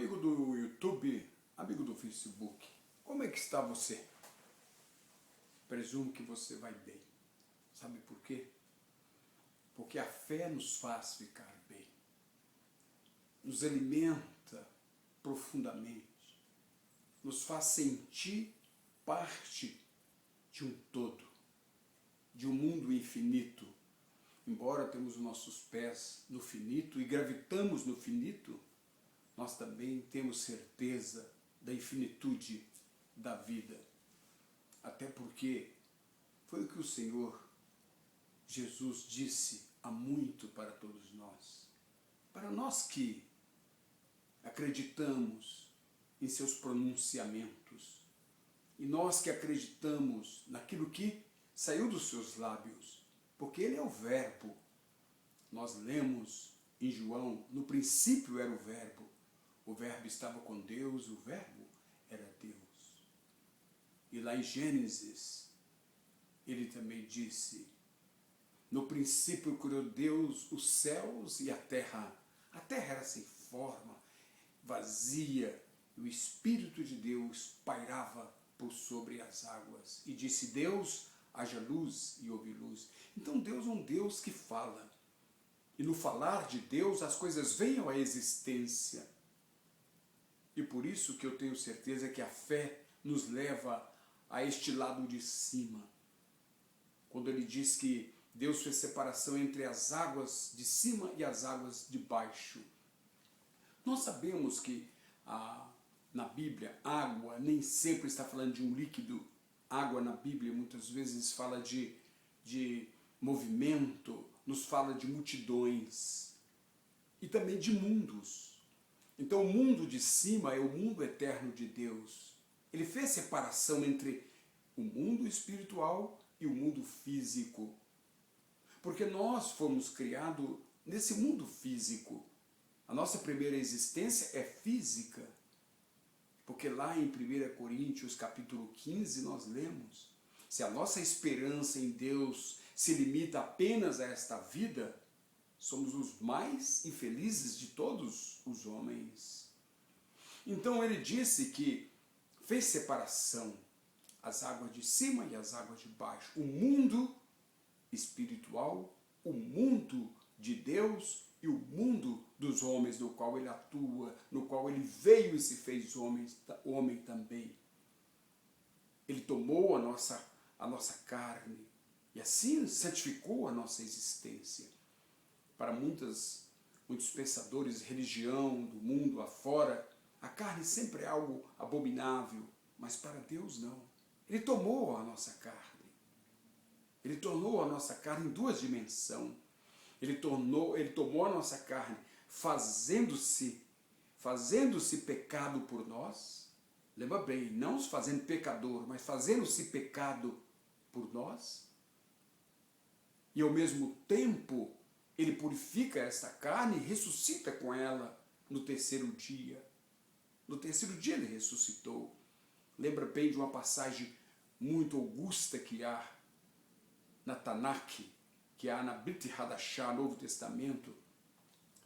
Amigo do YouTube, amigo do Facebook, como é que está você? Presumo que você vai bem. Sabe por quê? Porque a fé nos faz ficar bem. Nos alimenta profundamente. Nos faz sentir parte de um todo, de um mundo infinito. Embora temos os nossos pés no finito e gravitamos no finito, nós também temos certeza da infinitude da vida. Até porque foi o que o Senhor Jesus disse há muito para todos nós. Para nós que acreditamos em seus pronunciamentos, e nós que acreditamos naquilo que saiu dos seus lábios, porque Ele é o Verbo. Nós lemos em João, no princípio era o Verbo estava com Deus, o Verbo era Deus. E lá em Gênesis, ele também disse, no princípio criou Deus os céus e a terra. A terra era sem forma, vazia, e o Espírito de Deus pairava por sobre as águas. E disse Deus, haja luz, e houve luz. Então Deus é um Deus que fala. E no falar de Deus, as coisas vêm à existência. E por isso que eu tenho certeza que a fé nos leva a este lado de cima. Quando ele diz que Deus fez separação entre as águas de cima e as águas de baixo. Nós sabemos que na Bíblia, água nem sempre está falando de um líquido. Água na Bíblia muitas vezes fala de movimento, nos fala de multidões e também de mundos. Então o mundo de cima é o mundo eterno de Deus. Ele fez separação entre o mundo espiritual e o mundo físico. Porque nós fomos criados nesse mundo físico. A nossa primeira existência é física. Porque lá em 1 Coríntios capítulo 15 nós lemos, se a nossa esperança em Deus se limita apenas a esta vida, somos os mais infelizes de todos os homens. Então ele disse que fez separação, as águas de cima e as águas de baixo, o mundo espiritual, o mundo de Deus e o mundo dos homens, no qual ele atua, no qual ele veio e se fez homem também. Ele tomou a nossa carne e assim santificou a nossa existência. Para muitos pensadores de religião, do mundo afora, a carne sempre é algo abominável, mas para Deus não. Ele tomou a nossa carne. Ele tornou a nossa carne em duas dimensões. Ele tomou a nossa carne fazendo-se pecado por nós. Lembra bem, não se fazendo pecador, mas fazendo-se pecado por nós. E ao mesmo tempo, ele purifica esta carne e ressuscita com ela no terceiro dia. No terceiro dia ele ressuscitou. Lembra bem de uma passagem muito augusta que há na Tanakh, que há na Brit Hadashah, Novo Testamento.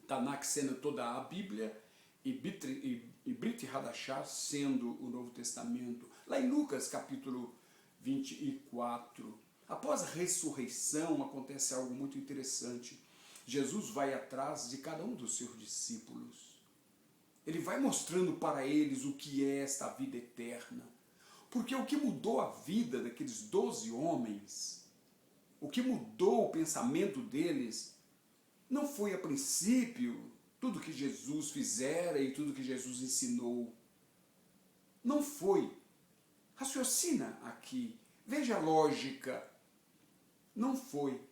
Tanakh sendo toda a Bíblia e Brit Hadashah sendo o Novo Testamento. Lá em Lucas capítulo 24, após a ressurreição acontece algo muito interessante. Jesus vai atrás de cada um dos seus discípulos. Ele vai mostrando para eles o que é esta vida eterna. Porque o que mudou a vida daqueles 12 homens, o que mudou o pensamento deles, não foi a princípio tudo que Jesus fizera e tudo que Jesus ensinou. Não foi. Raciocina aqui. Veja a lógica. Não foi.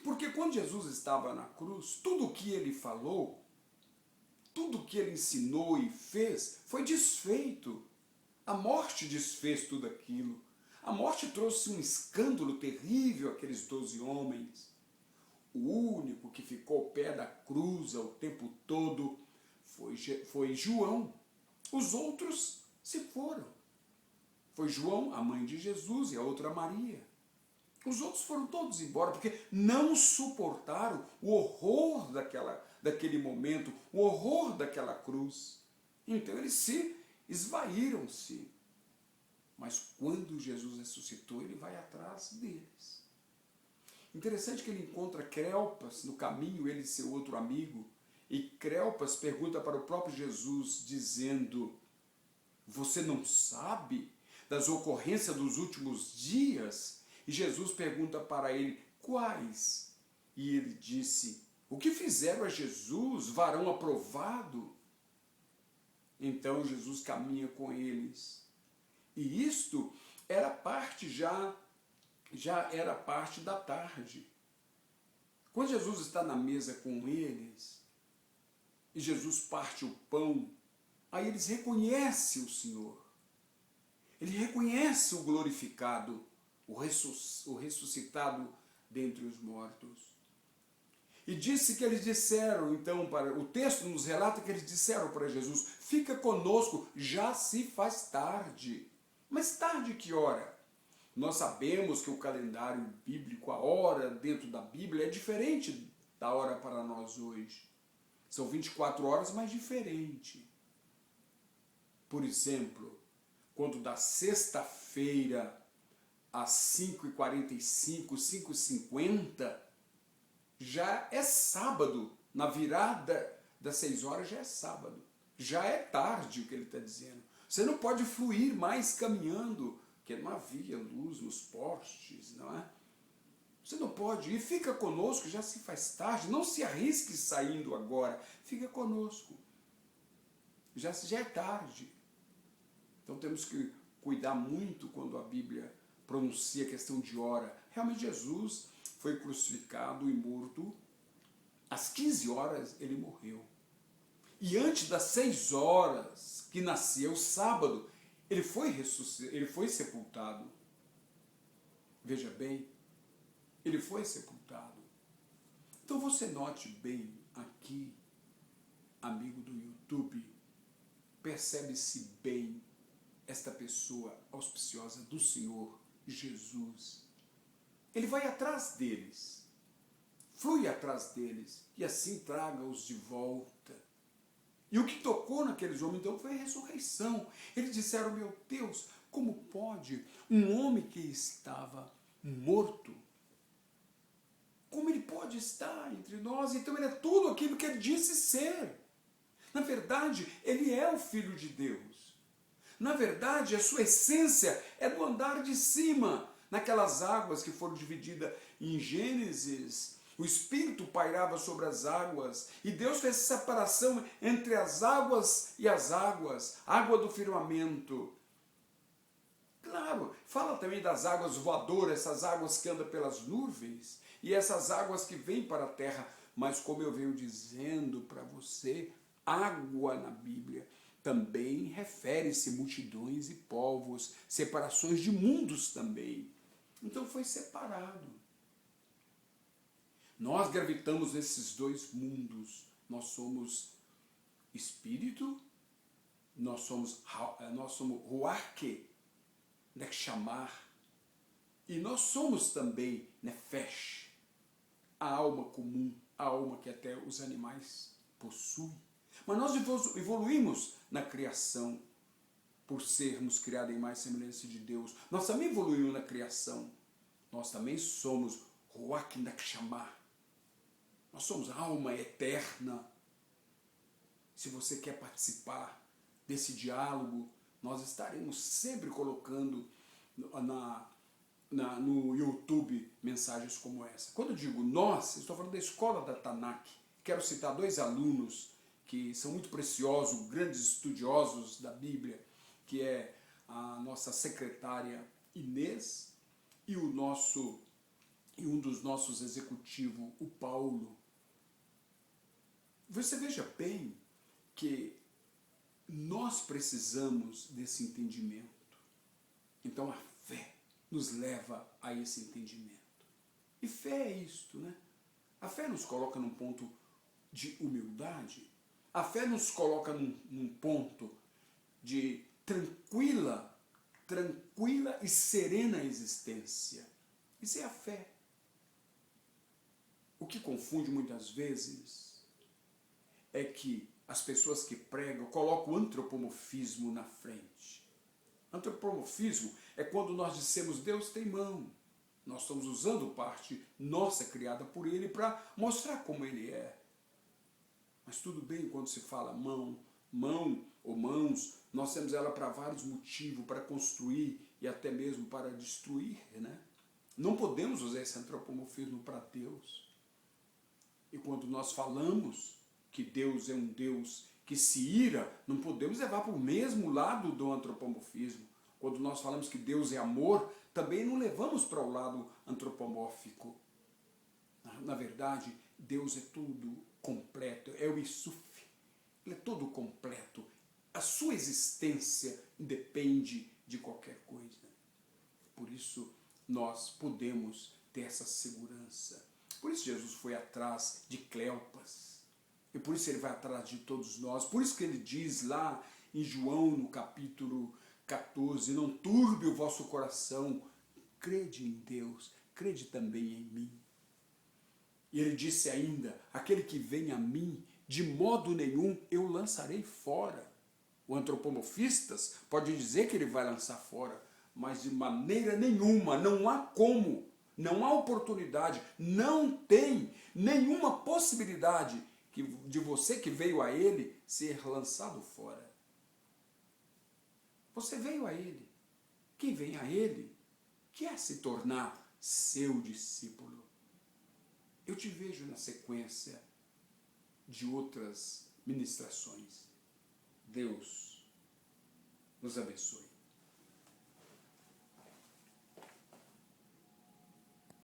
Porque quando Jesus estava na cruz, tudo o que ele falou, tudo o que ele ensinou e fez, foi desfeito. A morte desfez tudo aquilo. A morte trouxe um escândalo terrível àqueles 12 homens. O único que ficou ao pé da cruz o tempo todo foi João. Os outros se foram. Foi João, a mãe de Jesus, e a outra Maria. Os outros foram todos embora, porque não suportaram o horror daquele momento, o horror daquela cruz. Então eles se esvaíram-se. Mas quando Jesus ressuscitou, ele vai atrás deles. Interessante que ele encontra Cleopas no caminho, ele e seu outro amigo, e Cleopas pergunta para o próprio Jesus, dizendo: você não sabe das ocorrências dos últimos dias? E Jesus pergunta para ele: quais? E ele disse: o que fizeram a Jesus, varão aprovado? Então Jesus caminha com eles. E isto era parte já era parte da tarde. Quando Jesus está na mesa com eles, e Jesus parte o pão, aí eles reconhecem o Senhor. Ele reconhece o glorificado, o ressuscitado dentre os mortos. E disse que eles disseram, então, o texto nos relata que eles disseram para Jesus: fica conosco, já se faz tarde. Mas tarde que hora? Nós sabemos que o calendário bíblico, a hora dentro da Bíblia é diferente da hora para nós hoje. São 24 horas, mas diferente. Por exemplo, quando da sexta-feira às 5h45, 5h50, já é sábado. Na virada das 6 horas já é sábado. Já é tarde o que ele está dizendo. Você não pode fluir mais caminhando, porque não havia luz nos postes, não é? Você não pode. E fica conosco, já se faz tarde. Não se arrisque saindo agora. Fica conosco. Já é tarde. Então temos que cuidar muito quando a Bíblia pronuncia a questão de hora. Realmente Jesus foi crucificado e morto. Às 15 horas ele morreu. E antes das 6 horas que nascia o sábado, ele foi sepultado. Veja bem, ele foi sepultado. Então você note bem aqui, amigo do YouTube, percebe-se bem esta pessoa auspiciosa do Senhor Jesus. Ele vai atrás deles, flui atrás deles, e assim traga-os de volta. E o que tocou naqueles homens então foi a ressurreição. Eles disseram: meu Deus, como pode um homem que estava morto, como ele pode estar entre nós? Então ele é tudo aquilo que ele disse ser. Na verdade, ele é o Filho de Deus. Na verdade, a sua essência é do andar de cima, naquelas águas que foram divididas em Gênesis. O Espírito pairava sobre as águas, e Deus fez separação entre as águas e as águas, água do firmamento. Claro, fala também das águas voadoras, essas águas que andam pelas nuvens, e essas águas que vêm para a terra. Mas como eu venho dizendo para você, água na Bíblia também refere-se a multidões e povos, separações de mundos também. Então foi separado. Nós gravitamos nesses dois mundos. Nós somos espírito, nós somos Ruach, Neshama, e nós somos também Nefesh, a alma comum, a alma que até os animais possuem. Mas nós evoluímos na criação, por sermos criados em imagem e semelhança de Deus. Nós também evoluímos na criação. Nós também somos Ruach Neshama. Nós somos alma eterna. Se você quer participar desse diálogo, nós estaremos sempre colocando no YouTube mensagens como essa. Quando eu digo nós, estou falando da escola da Tanakh. Quero citar 2 alunos que são muito preciosos, grandes estudiosos da Bíblia, que é a nossa secretária Inês e um dos nossos executivos, o Paulo. Você veja bem que nós precisamos desse entendimento. Então a fé nos leva a esse entendimento. E fé é isto, né? A fé nos coloca num ponto de humildade. A fé nos coloca num ponto de tranquila e serena existência. Isso é a fé. O que confunde muitas vezes é que as pessoas que pregam colocam o antropomorfismo na frente. Antropomorfismo é quando nós dissemos Deus tem mão. Nós estamos usando parte nossa criada por Ele para mostrar como Ele é. Mas tudo bem quando se fala mão ou mãos, nós temos ela para vários motivos, para construir e até mesmo para destruir, né? Não podemos usar esse antropomorfismo para Deus. E quando nós falamos que Deus é um Deus que se ira, não podemos levar para o mesmo lado do antropomorfismo. Quando nós falamos que Deus é amor, também não levamos para o lado antropomórfico. Na verdade, Deus é tudo completo, é o Isuf. Ele é todo completo. A sua existência independe de qualquer coisa. Por isso, nós podemos ter essa segurança. Por isso Jesus foi atrás de Cleopas. E por isso ele vai atrás de todos nós. Por isso que ele diz lá em João, no capítulo 14, não turbe o vosso coração, crede em Deus, crede também em mim. E ele disse ainda, aquele que vem a mim, de modo nenhum eu lançarei fora. O antropomorfistas pode dizer que ele vai lançar fora, mas de maneira nenhuma, não há como, não há oportunidade, não tem nenhuma possibilidade de você que veio a ele ser lançado fora. Você veio a ele. Quem vem a ele quer se tornar seu discípulo. Eu te vejo na sequência de outras ministrações. Deus nos abençoe.